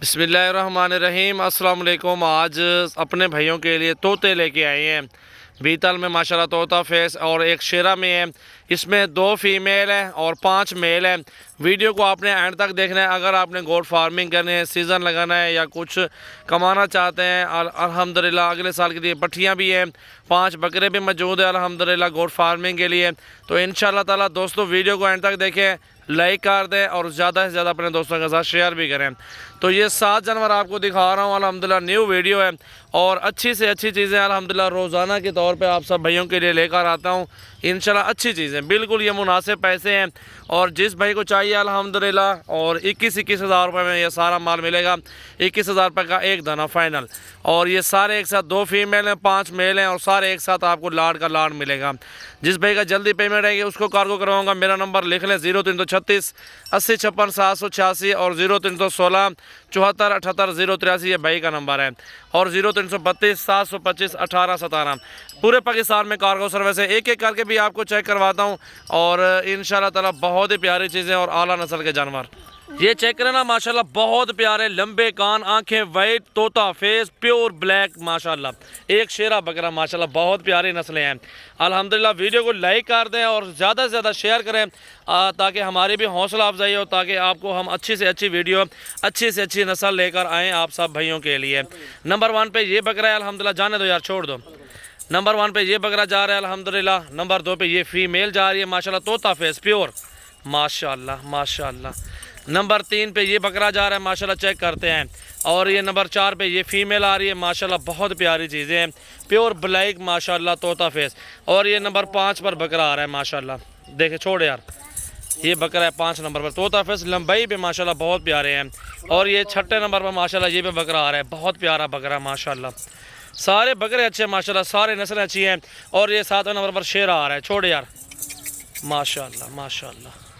बिस्मिल्लाहिर्रहमानिर्रहीम अस्सलाम वालेकुम। आज अपने भाइयों के लिए तोते लेके आए हैं। बीतल में माशाल्लाह तोता फेस और एक शेरा में है। इसमें 2 फीमेल हैं और 5 मेल हैं। वीडियो को आपने एंड तक देखना है। अगर आपने गोट फार्मिंग करनी है, सीज़न लगाना है या कुछ कमाना चाहते हैं, अल्हम्दुलिल्लाह अगले साल के लिए पट्टियाँ भी हैं, 5 बकरे भी मौजूद है अल्हम्दुलिल्लाह गोट फार्मिंग के लिए। तो इंशाल्लाह ताला दोस्तों वीडियो को एंड तक देखें, लाइक कर दें और ज़्यादा से ज़्यादा अपने दोस्तों के साथ शेयर भी करें। तो ये 7 जानवर आपको दिखा रहा हूँ अल्हम्दुलिल्लाह, न्यू वीडियो है और अच्छी से अच्छी चीज़ें अल्हम्दुलिल्लाह रोज़ाना के तौर पे आप सब भाइयों के लिए लेकर आता हूँ। इंशाल्लाह अच्छी चीज़ें बिल्कुल ये मुनासिब पैसे हैं और जिस भाई को चाहिए अल्हम्दुलिल्लाह। और 21 हज़ार रुपये में ये सारा माल मिलेगा। 21,000 रुपये का एक दाना फाइनल। और ये सारे एक साथ 2 फीमेल हैं, 5 मेल हैं और सारे एक साथ आपको लाड का लाड मिलेगा। जिस भाई का जल्दी पेमेंट रहेगी उसको कार्गो करवाऊँगा। मेरा नंबर लिख लें 0336 80 56 786 और 0316 74 78 083 ये भाई का नंबर है। और 0332 725 18 17 पूरे पाकिस्तान में कार्गो सर्विस है। एक एक करके भी आपको चेक करवाता हूँ और इंशाल्लाह ताला बहुत ही प्यारी चीज़ें और आला नस्ल के जानवर ये चेक करें ना माशाल्लाह, बहुत प्यारे लंबे कान, आंखें वाइट, तोता फेस, प्योर ब्लैक माशाल्लाह। एक शेरा बकरा माशाल्लाह, बहुत प्यारी नस्लें हैं अल्हम्दुलिल्लाह। वीडियो को लाइक कर दें और ज़्यादा से ज़्यादा शेयर करें ताकि हमारी भी हौसला अफजाई हो, ताकि आपको हम अच्छी से अच्छी वीडियो, अच्छी से अच्छी नस्ल लेकर आएँ आप सब भाइयों के लिए। नंबर 1 पे ये बकरा है अल्हम्दुलिल्लाह, जाने दो यार, छोड़ दो। नंबर 1 पे ये बकरा जा रहा है अल्हम्दुलिल्लाह। नंबर 2 पे ये फीमेल जा रही है माशाल्लाह, तोता फेस प्योर माशाल्लाह माशाल्लाह। नंबर 3 पे ये बकरा जा रहा है माशाल्लाह, चेक करते हैं। और ये नंबर 4 पे ये फीमेल आ रही है माशाल्लाह, बहुत प्यारी चीज़ें हैं, प्योर ब्लैक माशाल्लाह तोता फेस। और ये नंबर 5 पर बकरा आ रहा है माशाल्लाह, देखे छोड़ यार, ये बकरा है 5 नंबर पर, तोता फेस, लंबाई पे माशाल्लाह बहुत प्यारे हैं। और ये 6ठे नंबर पर माशाल्लाह ये भी बकरा आ रहा है, बहुत प्यारा बकरा माशाल्लाह। सारे बकरे अच्छे माशाल्लाह, सारे नस्लें अच्छी हैं। और ये 7वें नंबर पर शेरा आ रहा है, छोड़ यार, माशाल्लाह माशाल्लाह।